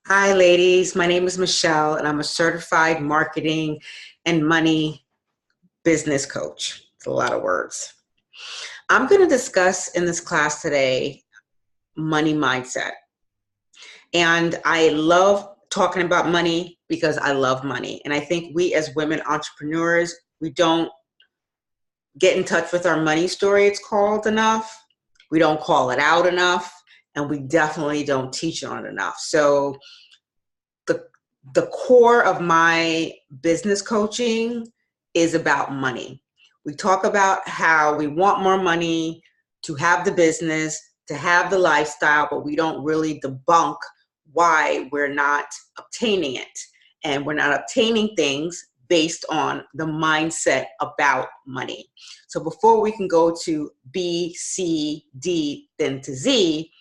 Hi, ladies. My name is Michelle, and I'm a certified marketing and money business coach. It's a lot of words. I'm going to discuss in this class today money mindset. And I love talking about money because I love money. And I think we as women entrepreneurs, we don't get in touch with our money story, it's called, enough. We don't call it out enough. And we definitely don't teach on it enough. So the the core of my business coaching is about money. We talk about how we want more money to have the business, to have the lifestyle, but we don't really debunk why we're not obtaining it. And we're not obtaining things based on the mindset about money. So before we can go to B, C, D, then to Z,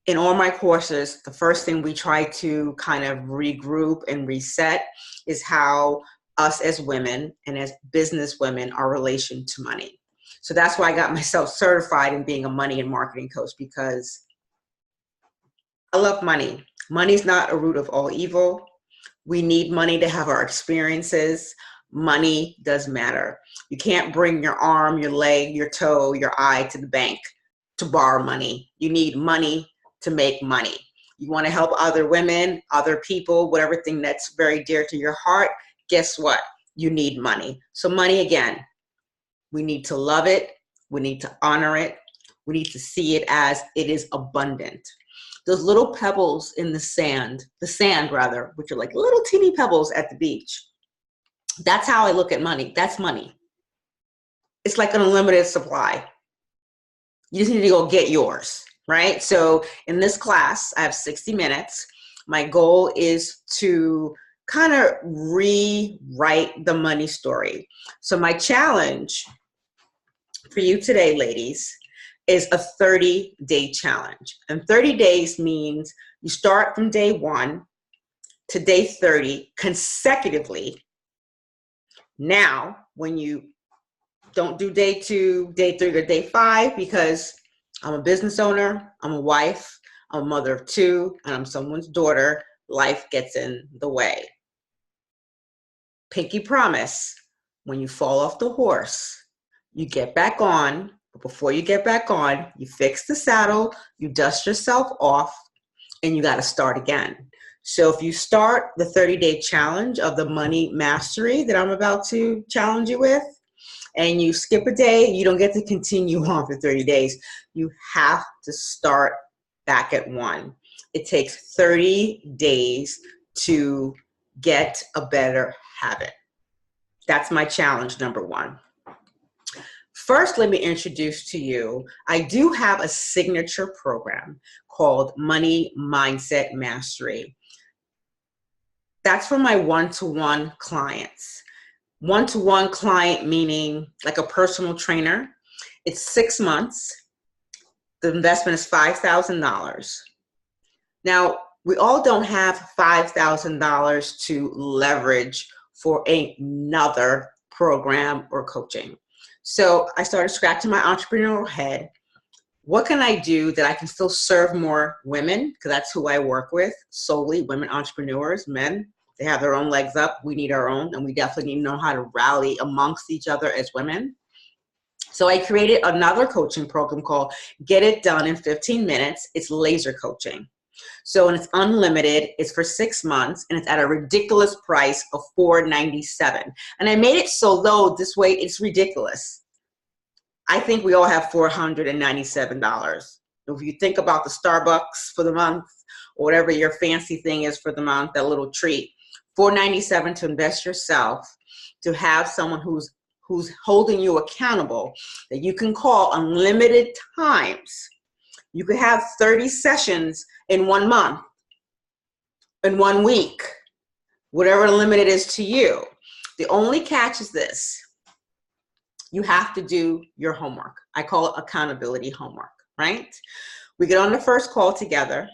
in all my courses, the first thing we try to kind of regroup and reset is how us as women and as business women, our relation to money. So that's why I got myself certified in being a money and marketing coach, because I love money. Money's not a root of all evil. We need money to have our experiences. Money does matter. You can't bring your arm, your leg, your toe, your eye to the bank to borrow money. You need money to make money. You want to help other women, other people, whatever thing that's very dear to your heart, guess what? You need money. So money, again, we need to love it. We need to honor it. We need to see it as it is abundant. Those little pebbles in the sand rather, which are like little teeny pebbles at the beach. That's how I look at money. That's money. It's like an unlimited supply. You just need to go get yours, right? So in this class, I have 60 minutes. My goal is to kind of rewrite the money story. So my challenge for you today, ladies, is a 30-day challenge. And 30 days means you start from day 1 to day 30 consecutively. Now, when you don't do day 2, day 3, or day 5, because I'm a business owner, I'm a wife, I'm a mother of 2, and I'm someone's daughter, life gets in the way. Pinky promise, when you fall off the horse, you get back on, but before you get back on, you fix the saddle, you dust yourself off, and you got to start again. So if you start the 30-day challenge of the money mastery that I'm about to challenge you with, and you skip a day, you don't get to continue on for 30 days. You have to start back at 1. It takes 30 days to get a better habit. That's my challenge number 1. First, let me introduce to you, I do have a signature program called Money Mindset Mastery. That's for my one-to-one clients. One-to-one client meaning like a personal trainer. It's 6 months. The investment is $5,000. Now, we all don't have $5,000 to leverage for another program or coaching. So I started scratching my entrepreneurial head. What can I do that I can still serve more women? Because that's who I work with, solely women entrepreneurs, men. They have their own legs up. We need our own, and we definitely need to know how to rally amongst each other as women. So I created another coaching program called Get It Done in 15 Minutes. It's laser coaching. So, and it's unlimited, it's for 6 months, and it's at a ridiculous price of $497. And I made it so low this way, it's ridiculous. I think we all have $497. If you think about the Starbucks for the month, or whatever your fancy thing is for the month, that little treat, $497 to invest yourself, to have someone who's holding you accountable, that you can call unlimited times. You could have 30 sessions in 1 month, in 1 week, whatever the limit is to you. The only catch is this: you have to do your homework. I call it accountability homework, right? We get on the first call together.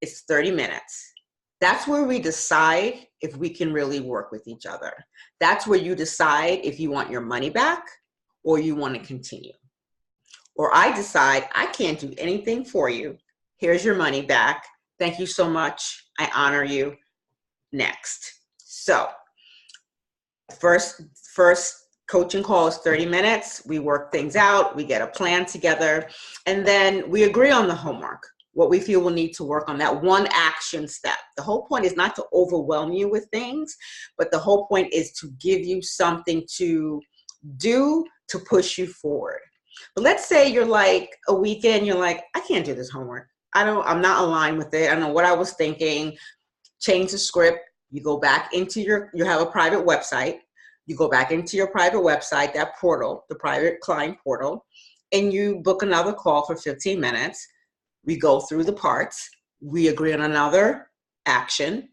It's 30 minutes. That's where we decide if we can really work with each other. That's where you decide if you want your money back or you want to continue. Or I decide I can't do anything for you. Here's your money back. Thank you so much. I honor you. Next. So first coaching call is 30 minutes. We work things out. We get a plan together. And then we agree on the homework, what we feel we'll need to work on, that one action step. The whole point is not to overwhelm you with things, but the whole point is to give you something to do to push you forward. But let's say you're like a weekend, you're like, I can't do this homework. I'm not aligned with it. I don't know what I was thinking. Change the script. You go back into you have a private website. You go back into your private website, that portal, the private client portal, and you book another call for 15 minutes. We go through the parts. We agree on another action,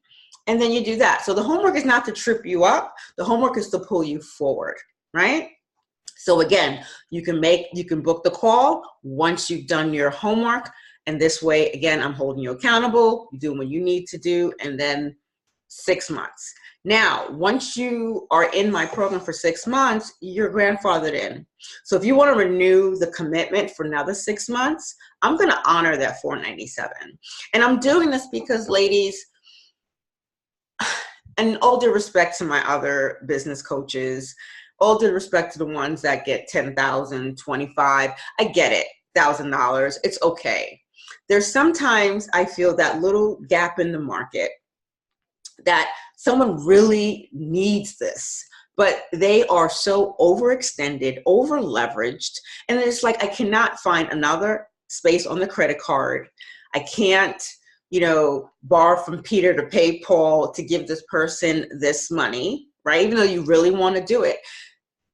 and then you do that. So the homework is not to trip you up. The homework is to pull you forward, right? So again, you can book the call once you've done your homework. And this way, again, I'm holding you accountable. You do what you need to do, and then 6 months. Now, once you are in my program for 6 months, you're grandfathered in. So if you want to renew the commitment for another 6 months, I'm going to honor that $497. And I'm doing this because, ladies, and all due respect to my other business coaches, all due respect to the ones that get $10,000, $25,000, I get it, $1,000, it's okay. There's sometimes I feel that little gap in the market that someone really needs this, but they are so overextended, over leveraged, and it's like, I cannot find another space on the credit card. I can't, borrow from Peter to pay Paul to give this person this money, right? Even though you really want to do it.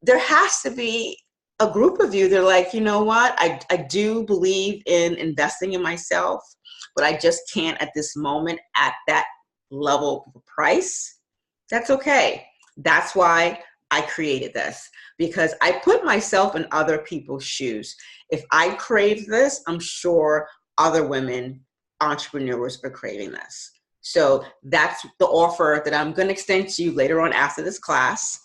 There has to be a group of you, they're like, you know what? I do believe in investing in myself, but I just can't at this moment at that level of price. That's okay. That's why I created this, because I put myself in other people's shoes. If I crave this, I'm sure other women, entrepreneurs, are craving this. So that's the offer that I'm going to extend to you later on after this class,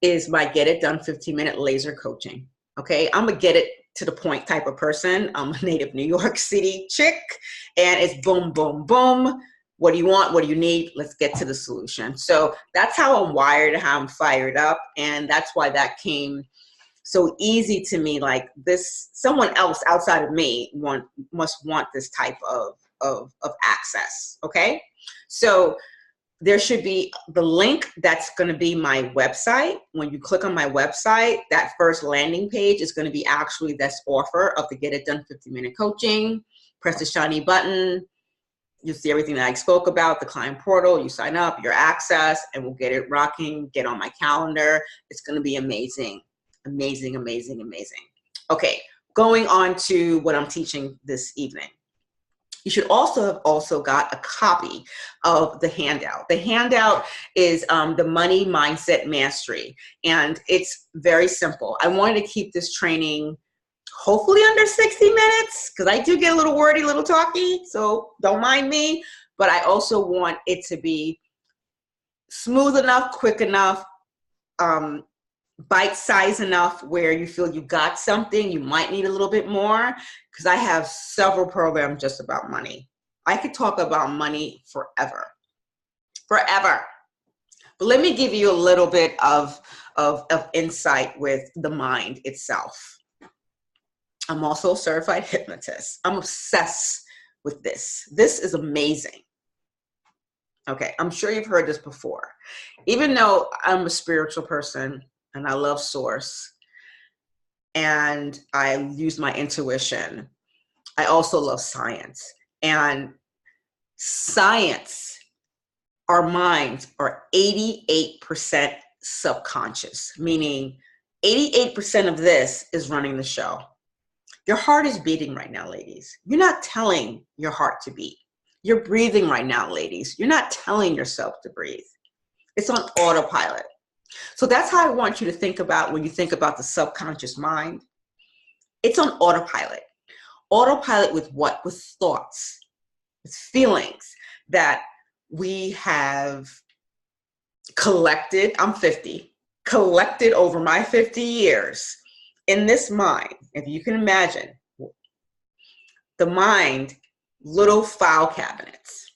is my Get It Done 15-minute laser coaching. Okay, I'm a get it to the point type of person. I'm a native New York City chick, and it's boom, boom, boom. What do you want? What do you need? Let's get to the solution. So that's how I'm wired, how I'm fired up. And that's why that came so easy to me. Like this, someone else outside of me must want this type of access. Okay. So there should be the link that's going to be my website. When you click on my website, that first landing page is going to be actually this offer of the Get It Done 15-minute coaching. Press the shiny button. You see everything that I spoke about, the client portal, you sign up, your access, and we'll get it rocking, get on my calendar. It's going to be amazing, amazing, amazing, amazing. Okay, going on to what I'm teaching this evening. You should have also got a copy of the handout. The handout is the Money Mindset Mastery, and it's very simple. I wanted to keep this training hopefully under 60 minutes, because I do get a little wordy, a little talky, so don't mind me. But I also want it to be smooth enough, quick enough, bite-sized enough where you feel you got something. You might need a little bit more, because I have several programs just about money. I could talk about money forever. But let me give you a little bit of insight with the mind itself. I'm also a certified hypnotist. I'm obsessed with this. This is amazing. Okay, I'm sure you've heard this before. Even though I'm a spiritual person and I love source and I use my intuition, I also love science. And science, our minds are 88% subconscious, meaning 88% of this is running the show. Your heart is beating right now, ladies. You're not telling your heart to beat. You're breathing right now, ladies. You're not telling yourself to breathe. It's on autopilot. So that's how I want you to think about when you think about the subconscious mind. It's on autopilot. Autopilot with what? With thoughts, with feelings that we have collected. I'm 50, collected over my 50 years. In this mind, if you can imagine, the mind little file cabinets,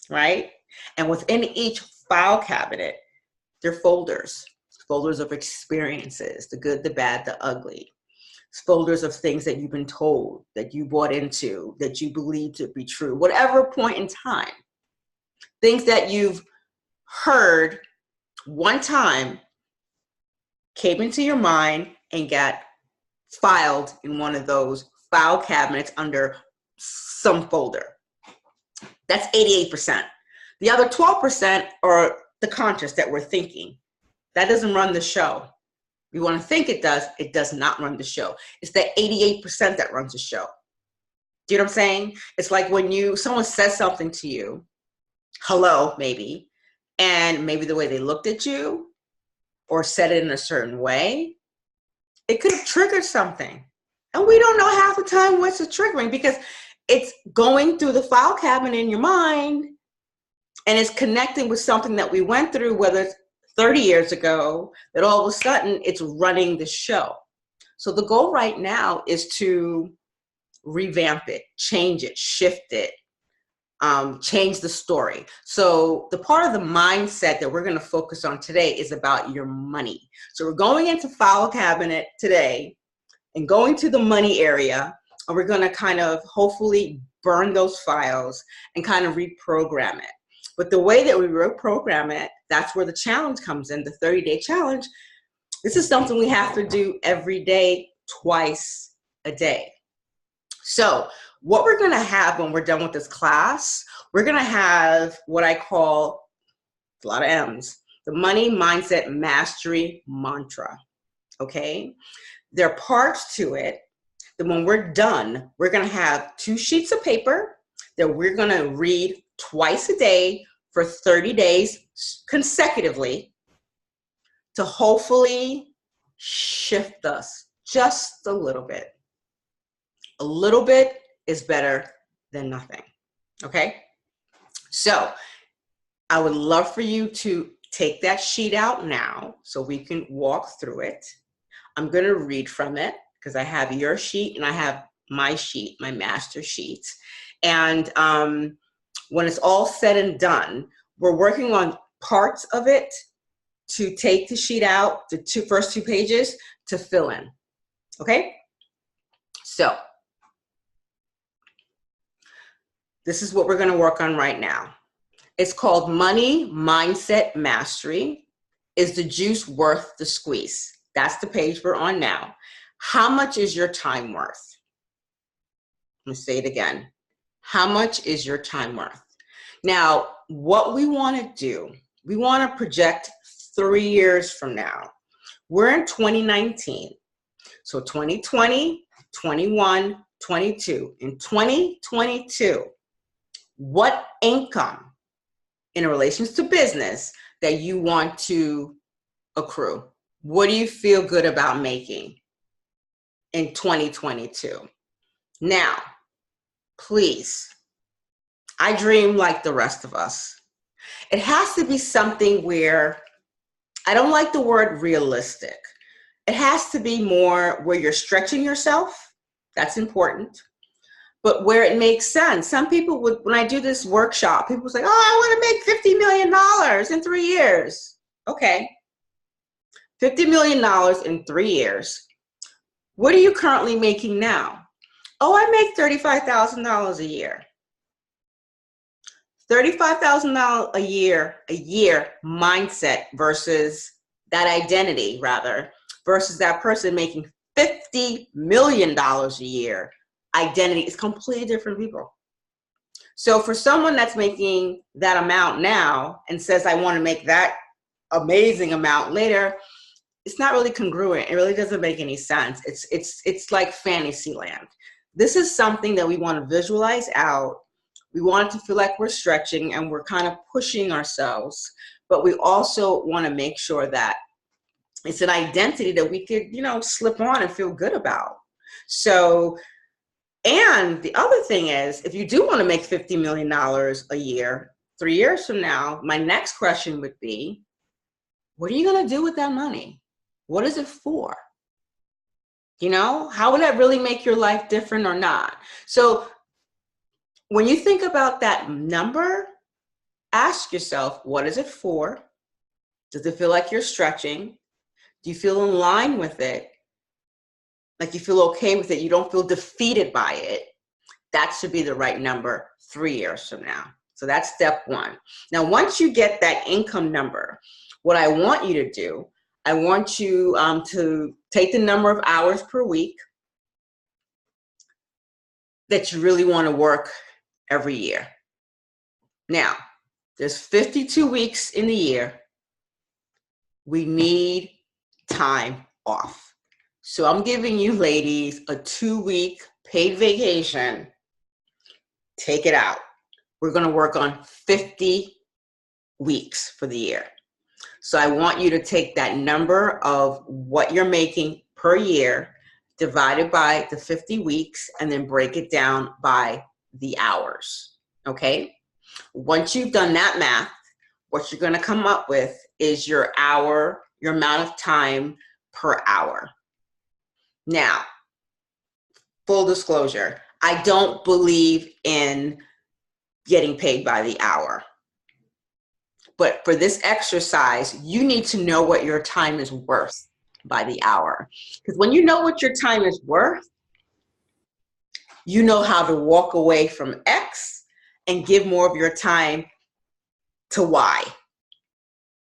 right? And within each file cabinet, there are folders of experiences, the good, the bad, the ugly. Folders of things that you've been told, that you bought into, that you believe to be true, whatever point in time. Things that you've heard one time came into your mind and got filed in one of those file cabinets under some folder. That's 88%. The other 12% are the conscious that we're thinking. That doesn't run the show. We want to think it does not run the show. It's that 88% that runs the show. Do you know what I'm saying? It's like when someone says something to you, hello, maybe, and maybe the way they looked at you or said it in a certain way, it could have triggered something. And we don't know half the time what's triggering because it's going through the file cabinet in your mind and it's connecting with something that we went through, whether it's 30 years ago, that all of a sudden it's running the show. So the goal right now is to revamp it, change it, shift it, change the story. So the part of the mindset that we're going to focus on today is about your money. So we're going into file cabinet today and going to the money area, and we're going to kind of hopefully burn those files and kind of reprogram it. But the way that we reprogram it, that's where the challenge comes in, the 30-day challenge. This is something we have to do every day, twice a day. So what we're going to have when we're done with this class, we're going to have what I call, a lot of M's, the Money Mindset Mastery Mantra, okay? There are parts to it that when we're done, we're going to have 2 sheets of paper that we're going to read twice a day for 30 days consecutively to hopefully shift us just a little bit. A little bit is better than nothing, okay? So I would love for you to take that sheet out now so we can walk through it. I'm going to read from it because I have your sheet and I have my sheet, my master sheet. And when it's all said and done, we're working on parts of it to take the sheet out, the first 2 pages to fill in, okay? So this is what we're going to work on right now. It's called Money Mindset Mastery. Is the juice worth the squeeze? That's the page we're on now. How much is your time worth? Let me say it again. How much is your time worth? Now, what we want to do, we want to project 3 years from now. We're in 2019. So 2020, 21, 22. In 2022, what income in relation to business that you want to accrue? What do you feel good about making in 2022? Now, please, I dream like the rest of us. It has to be something where, I don't like the word realistic. It has to be more where you're stretching yourself. That's important. But where it makes sense. Some people would, when I do this workshop, people say, oh, I want to make $50 million in 3 years. Okay. $50 million in 3 years. What are you currently making now? Oh, I make $35,000 a year. $35,000 a year mindset versus that identity, rather, versus that person making $50 million a year. Identity is completely different people. So for someone that's making that amount now and says, I want to make that amazing amount later, it's not really congruent. It really doesn't make any sense. It's like fantasy land. This is something that we want to visualize out. We want it to feel like we're stretching and we're kind of pushing ourselves, but we also want to make sure that it's an identity that we could, slip on and feel good about. So, and the other thing is, if you do want to make $50 million a year, 3 years from now, my next question would be, what are you going to do with that money? What is it for? How would that really make your life different or not? So when you think about that number, ask yourself, what is it for? Does it feel like you're stretching? Do you feel in line with it? Like you feel okay with it? You don't feel defeated by it? That should be the right number 3 years from now. So that's step one. Now, once you get that income number, what I want you to do, I want you to take the number of hours per week that you really want to work every year. Now, there's 52 weeks in the year. We need time off. So I'm giving you ladies a 2-week paid vacation. Take it out. We're going to work on 50 weeks for the year. So I want you to take that number of what you're making per year, divided by the 50 weeks, and then break it down by the hours. Okay? Once you've done that math, what you're going to come up with is your amount of time per hour. Now, full disclosure, I don't believe in getting paid by the hour. But for this exercise, you need to know what your time is worth by the hour. Because when you know what your time is worth, you know how to walk away from X and give more of your time to Y.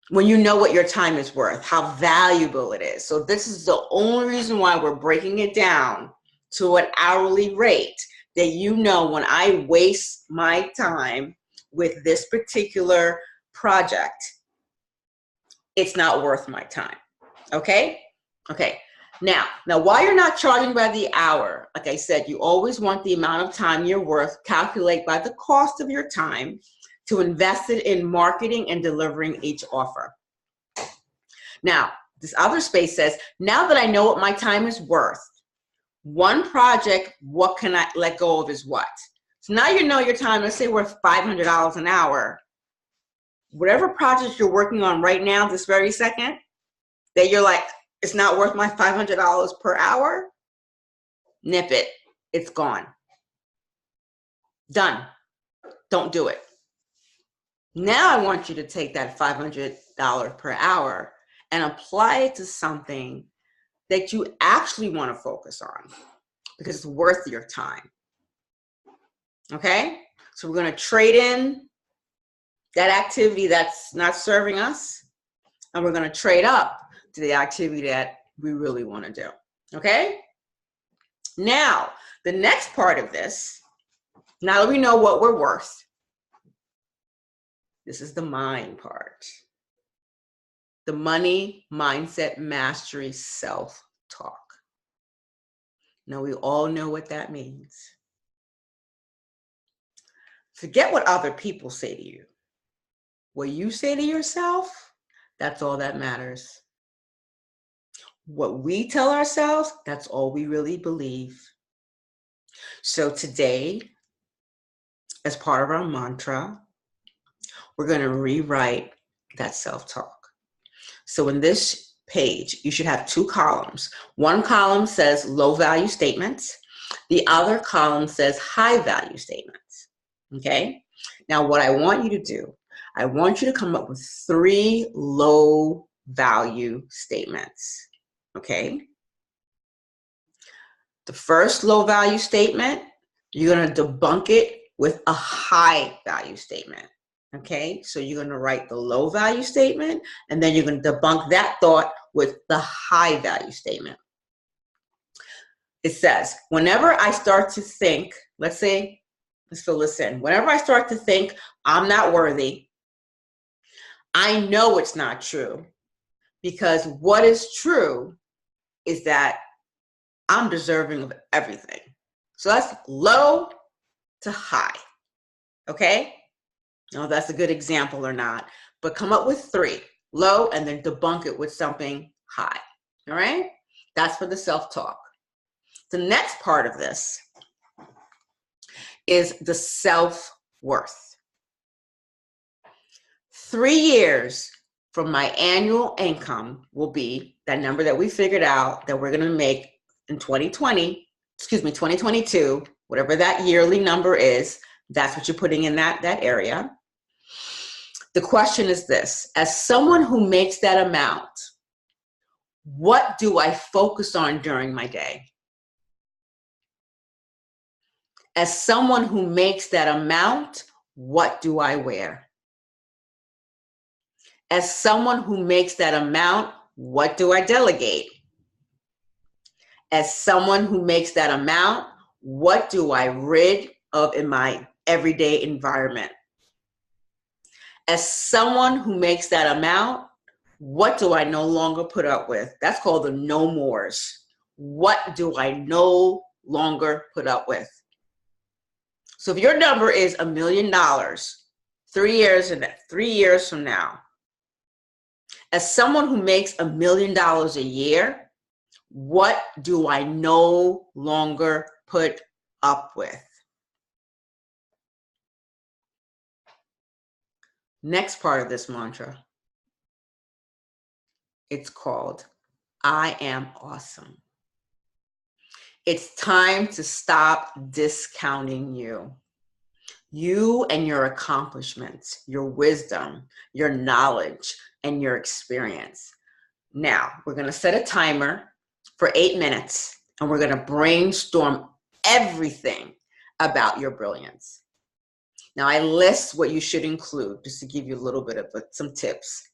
When you know what your time is worth, how valuable it is. So this is the only reason why we're breaking it down to an hourly rate, that you know when I waste my time with this particular project, it's not worth my time. Okay? Okay. Now, while you're not charging by the hour, like I said, you always want the amount of time you're worth, calculate by the cost of your time to invest it in marketing and delivering each offer. Now, this other space says, now that I know what my time is worth, one project, what can I let go of is what? So now you know your time, let's say worth $500 an hour. Whatever project you're working on right now, this very second, that you're like, it's not worth my $500 per hour, nip it. It's gone. Done. Don't do it. Now I want you to take that $500 per hour and apply it to something that you actually want to focus on because it's worth your time. Okay? So we're going to trade in that activity that's not serving us, and we're going to trade up to the activity that we really want to do. Okay? Now, the next part of this, now that we know what we're worth, this is the mind part. The money mindset mastery self-talk. Now, we all know what that means. Forget what other people say to you. What you say to yourself, that's all that matters. What we tell ourselves, that's all we really believe. So today, as part of our mantra, we're going to rewrite that self-talk. So in this page, you should have 2 columns. One column says low value statements. The other column says high value statements. Okay? Now, what I want you to do, I want you to come up with 3 low value statements. Okay? The first low value statement, you're going to debunk it with a high value statement. Okay, so you're going to write the low value statement, and then you're going to debunk that thought with the high value statement. It says, whenever I start to think, let's fill this in. Whenever I start to think I'm not worthy, I know it's not true, because what is true is that I'm deserving of everything. So that's low to high. Okay? No, that's a good example or not, but come up with 3, low, and then debunk it with something high. All right? That's for the self-talk. The next part of this is the self-worth. 3 years from my annual income will be that number that we figured out that we're going to make in 2022, whatever that yearly number is. That's what you're putting in that area. The question is this: as someone who makes that amount, what do I focus on during my day? As someone who makes that amount, what do I wear? As someone who makes that amount, what do I delegate? As someone who makes that amount, what do I rid of in my everyday environment? As someone who makes that amount, what do I no longer put up with? That's called the no mores. What do I no longer put up with? So if your number is $1 million, 3 years from now, as someone who makes $1 million a year, what do I no longer put up with? Next part of this mantra, it's called, I am awesome. It's time to stop discounting you. You and your accomplishments, your wisdom, your knowledge, and your experience. Now, we're going to set a timer for 8 minutes, and we're going to brainstorm everything about your brilliance. Now, I list what you should include, just to give you a little bit of some tips.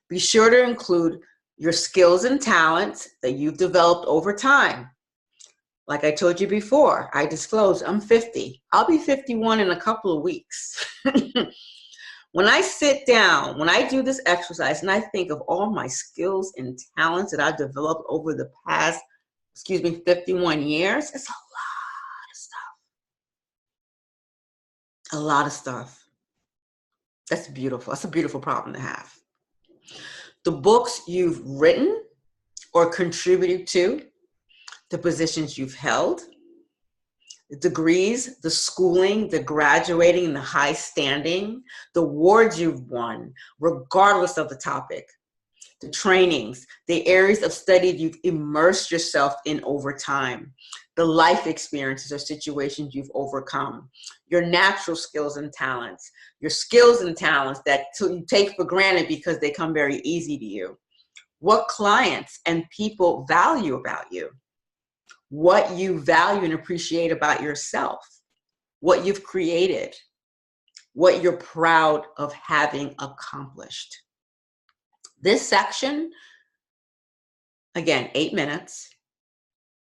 Be sure to include your skills and talents that you've developed over time. Like I told you before, I disclosed I'm 50. I'll be 51 in a couple of weeks. When I sit down, when I do this exercise and I think of all my skills and talents that I've developed over the past, 51 years, it's a lot of stuff. A lot of stuff. That's beautiful. That's a beautiful problem to have. The books you've written or contributed to, the positions you've held, the degrees, the schooling, the graduating, the high standing, the awards you've won, regardless of the topic, the trainings, the areas of study you've immersed yourself in over time, the life experiences or situations you've overcome, your natural skills and talents, your skills and talents that you take for granted because they come very easy to you, what clients and people value about you, what you value and appreciate about yourself, what you've created, what you're proud of having accomplished. This section, again, 8 minutes.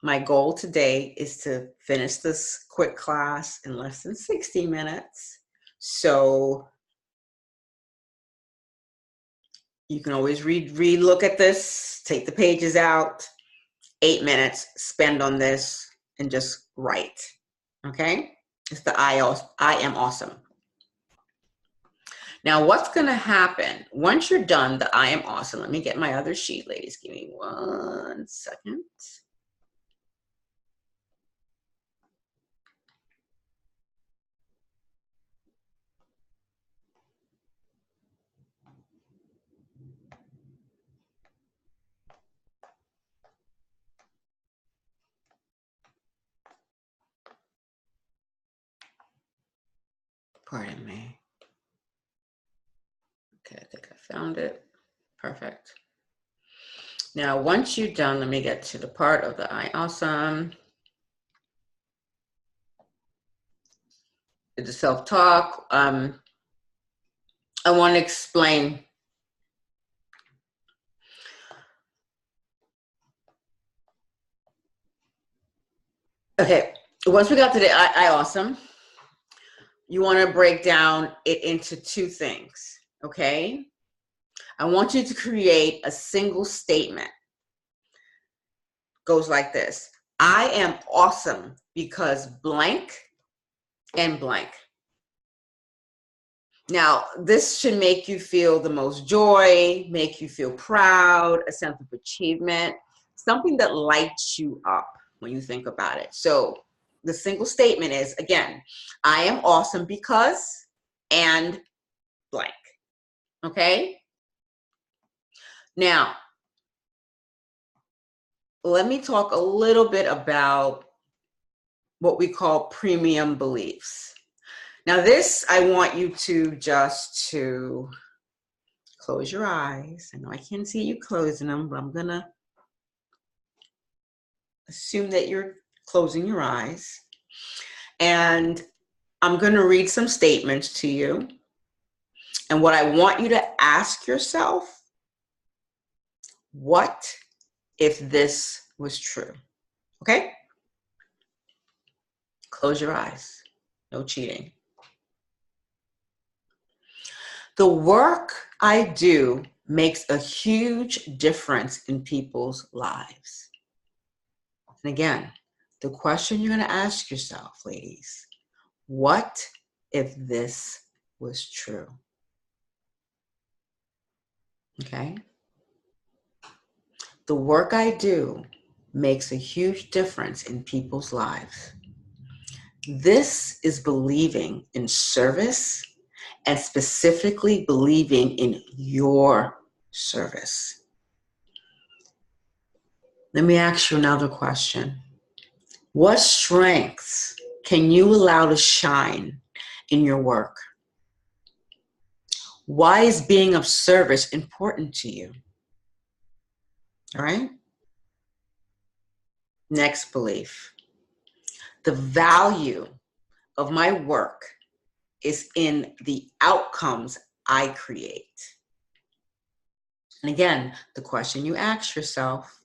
My goal today is to finish this quick class in less than 60 minutes. So you can always look at this, take the pages out, 8 minutes, spend on this, and just write, okay? It's the I am awesome. Now, what's gonna happen once you're done the I am awesome? Let me get my other sheet, ladies. Give me 1 second. Pardon me. Okay, I think I found it. Perfect. Now, once you're done, let me get to the part of the I awesome. The self-talk. I want to explain. Okay, once we got to the I awesome, you want to break down it into 2 things, okay? I want you to create a single statement. Goes like this: I am awesome because blank and blank. Now, this should make you feel the most joy, make you feel proud, a sense of achievement, something that lights you up when you think about it. So the single statement is, again, I am awesome because and blank, okay? Now, let me talk a little bit about what we call premium beliefs. Now this, I want you to just to close your eyes. I know I can't see you closing them, but I'm gonna assume that you're closing your eyes. And I'm gonna read some statements to you. And what I want you to ask yourself, what if this was true? Okay? Close your eyes. No cheating. The work I do makes a huge difference in people's lives. And again, the question you're going to ask yourself, ladies, what if this was true? Okay? The work I do makes a huge difference in people's lives. This is believing in service and specifically believing in your service. Let me ask you another question. What strengths can you allow to shine in your work? Why is being of service important to you? All right? Next belief. The value of my work is in the outcomes I create. And again, the question you ask yourself,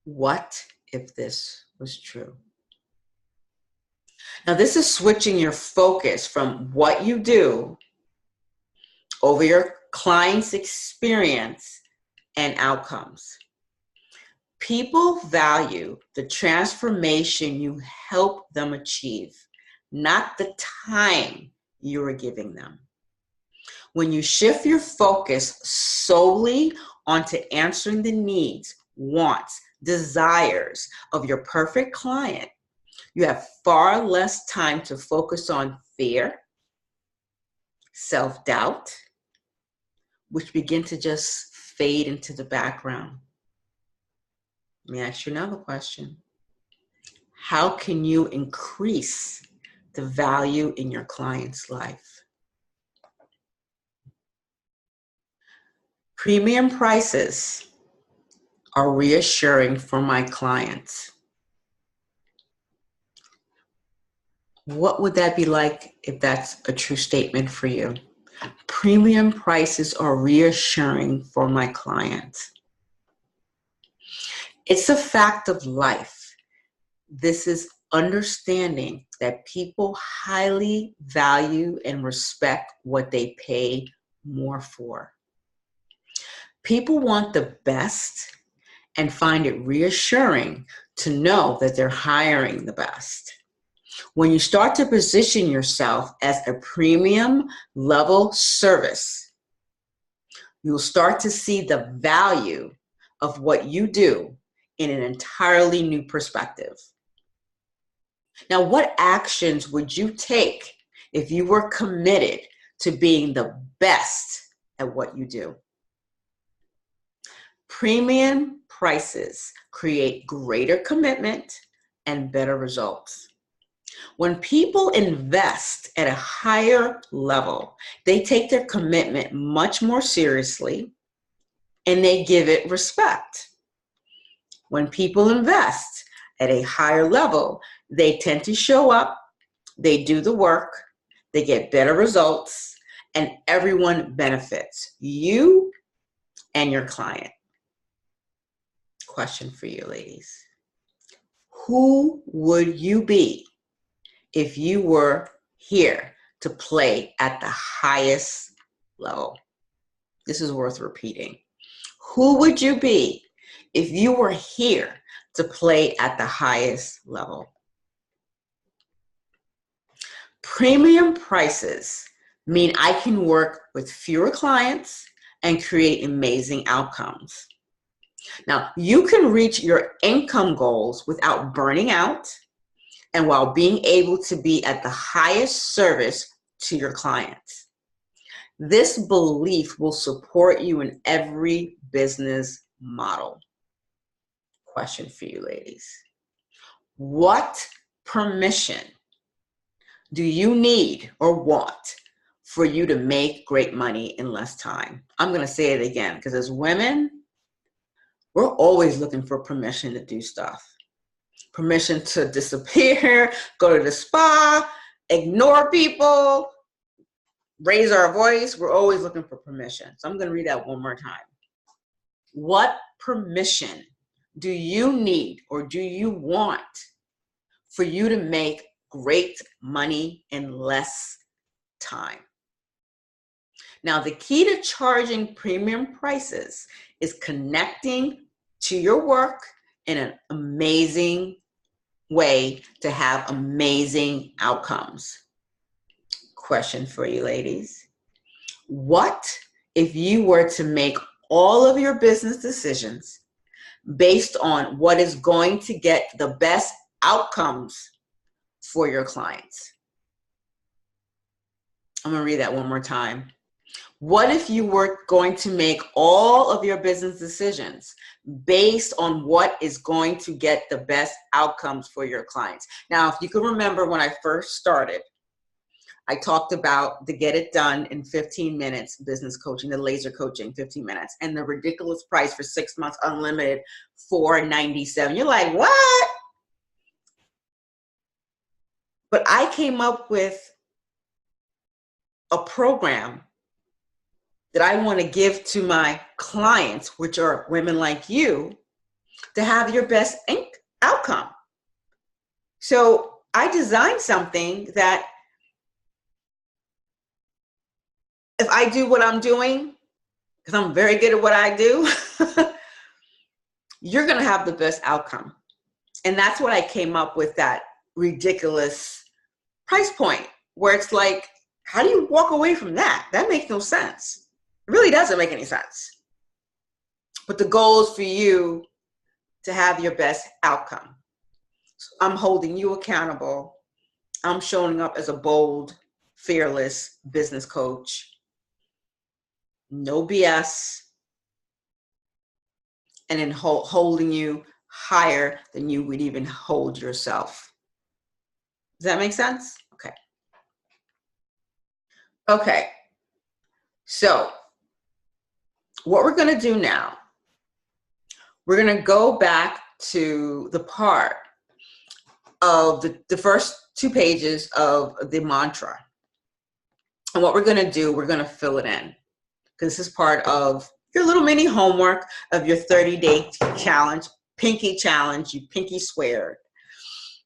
what if this was true? Now, this is switching your focus from what you do over your client's experience and outcomes. People value the transformation you help them achieve, not the time you are giving them. When you shift your focus solely onto answering the needs, wants, desires of your perfect client, you have far less time to focus on fear, self-doubt, which begin to just fade into the background. Let me ask you another question. How can you increase the value in your client's life? Premium prices are reassuring for my clients. What would that be like if that's a true statement for you? Premium prices are reassuring for my clients. It's a fact of life. This is understanding that people highly value and respect what they pay more for. People want the best and find it reassuring to know that they're hiring the best. When you start to position yourself as a premium level service, you'll start to see the value of what you do in an entirely new perspective. Now, what actions would you take if you were committed to being the best at what you do? Premium prices create greater commitment and better results. When people invest at a higher level, they take their commitment much more seriously and they give it respect. When people invest at a higher level, they tend to show up, they do the work, they get better results, and everyone benefits, you and your client. Question for you, ladies. Who would you be if you were here to play at the highest level? This is worth repeating. Who would you be if you were here to play at the highest level? Premium prices mean I can work with fewer clients and create amazing outcomes. Now, you can reach your income goals without burning out and while being able to be at the highest service to your clients. This belief will support you in every business model. Question for you, ladies. What permission do you need or want for you to make great money in less time? I'm going to say it again, because as women, we're always looking for permission to do stuff. Permission to disappear, go to the spa, ignore people, raise our voice. We're always looking for permission. So I'm going to read that one more time. What permission do you need or do you want for you to make great money in less time? Now, the key to charging premium prices is connecting to your work in an amazing way to have amazing outcomes. Question for you ladies. What if you were to make all of your business decisions based on what is going to get the best outcomes for your clients? I'm going to read that one more time. What if you were going to make all of your business decisions based on what is going to get the best outcomes for your clients? Now, if you can remember when I first started, I talked about the get it done in 15 minutes business coaching, the laser coaching, 15 minutes, and the ridiculous price for 6 months unlimited, $497. You're like, what? But I came up with a program that I want to give to my clients, which are women like you, to have your best outcome. So I designed something that if I do what I'm doing, because I'm very good at what I do, you're going to have the best outcome. And that's what I came up with, that ridiculous price point where it's like, how do you walk away from that? That makes no sense. It really doesn't make any sense. But the goal is for you to have your best outcome. So I'm holding you accountable. I'm showing up as a bold, fearless business coach. No BS. And then holding you higher than you would even hold yourself. Does that make sense? Okay. Okay. So what we're going to do now, we're going to go back to the part of the first 2 pages of the mantra. And what we're going to do, we're going to fill it in. Because this is part of your little mini homework of your 30-day challenge, pinky challenge, you pinky swear.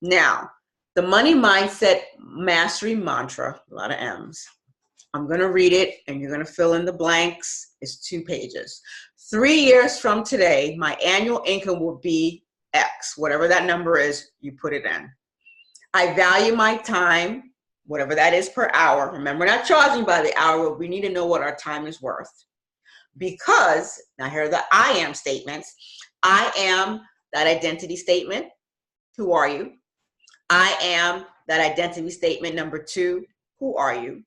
Now, the money mindset mastery mantra, a lot of M's. I'm going to read it and you're going to fill in the blanks. It's 2 pages. 3 years from today, my annual income will be X. Whatever that number is, you put it in. I value my time, whatever that is per hour. Remember, we're not charging by the hour. We need to know what our time is worth. Because, now here are the I am statements. I am that identity statement. Who are you? I am that identity statement number 2. Who are you?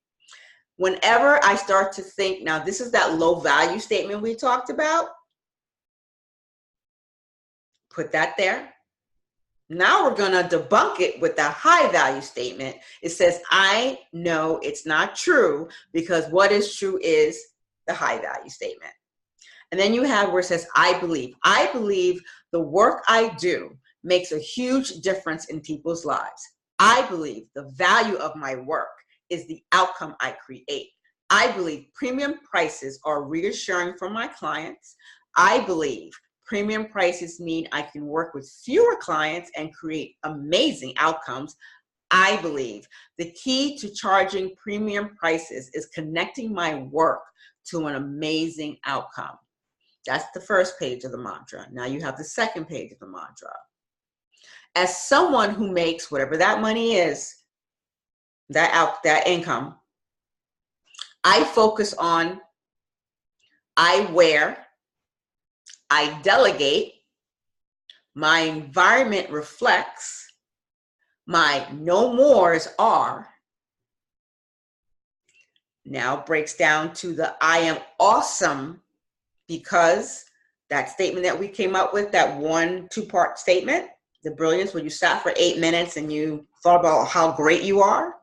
Whenever I start to think, now this is that low value statement we talked about. Put that there. Now we're going to debunk it with the high value statement. It says, I know it's not true, because what is true is the high value statement. And then you have where it says, I believe. I believe the work I do makes a huge difference in people's lives. I believe the value of my work is the outcome I create. I believe premium prices are reassuring for my clients. I believe premium prices mean I can work with fewer clients and create amazing outcomes. I believe the key to charging premium prices is connecting my work to an amazing outcome. That's the first page of the mantra. Now you have the second page of the mantra. As someone who makes whatever that money is, that income, I focus on, I wear, I delegate, my environment reflects, my no mores are. Now breaks down to the I am awesome, because that statement that we came up with, that 2-part statement, the brilliance, where you sat for 8 minutes and you thought about how great you are.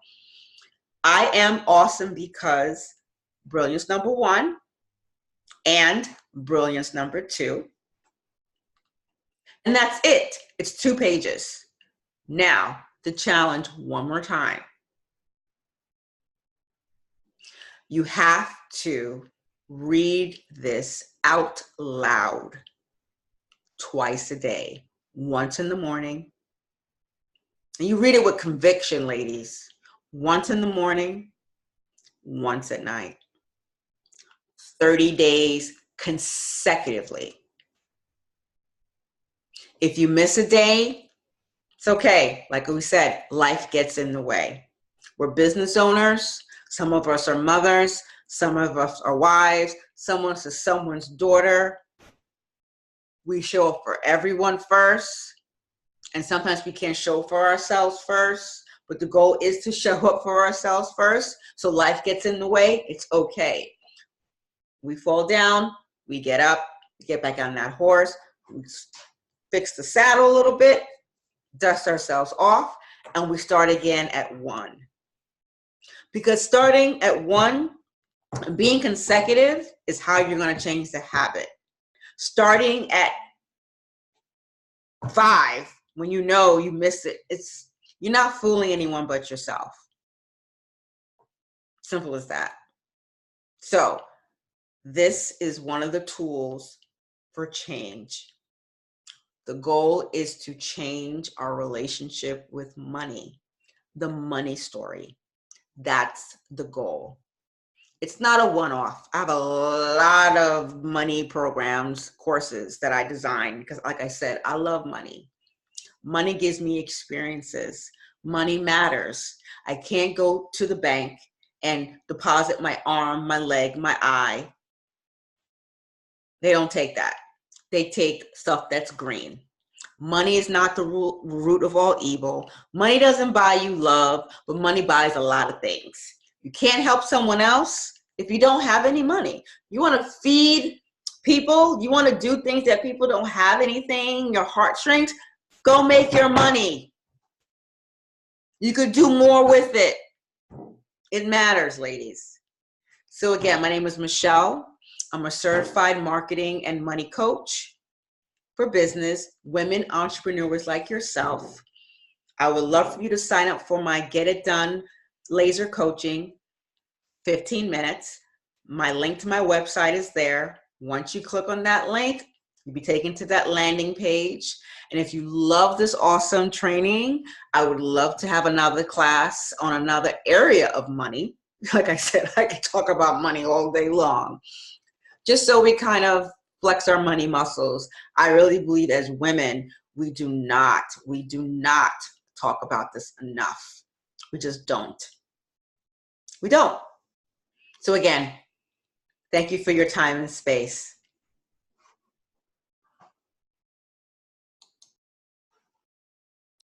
I am awesome because brilliance number 1 and brilliance number 2. And that's it. It's 2 pages. Now, the challenge one more time. You have to read this out loud twice a day, once in the morning. And you read it with conviction, ladies. Once in the morning, once at night. 30 days consecutively. If you miss a day, it's okay. Like we said, life gets in the way. We're business owners. Some of us are mothers. Some of us are wives. Someone is someone's daughter. We show up for everyone first. And sometimes we can't show up for ourselves first. But the goal is to show up for ourselves first. So life gets in the way. It's okay. We fall down. We get up. We get back on that horse. We fix the saddle a little bit. Dust ourselves off. And we start again at 1. Because starting at 1, being consecutive is how you're going to change the habit. Starting at 5, when you know you missed it, you're not fooling anyone but yourself. Simple as that. So this is one of the tools for change. The goal is to change our relationship with money, the money story. That's the goal. It's not a one-off. I have a lot of money programs, courses that I design because, like I said, I love money. Money gives me experiences. Money matters. I can't go to the bank and deposit my arm, my leg, my eye. They don't take that. They take stuff that's green. Money is not the root of all evil. Money doesn't buy you love, but money buys a lot of things. You can't help someone else if you don't have any money. You want to feed people, you want to do things that people don't have anything, your heartstrings, go make your money. You could do more with it. It matters, ladies. So again, my name is Michelle. I'm a certified marketing and money coach for business, women entrepreneurs like yourself. I would love for you to sign up for my Get It Done laser coaching, 15 minutes. My link to my website is there. Once you click on that link, you'll be taken to that landing page. And if you love this awesome training, I would love to have another class on another area of money. Like I said, I could talk about money all day long. Just so we kind of flex our money muscles. I really believe as women, we do not talk about this enough. We just don't. We don't. So again, thank you for your time and space.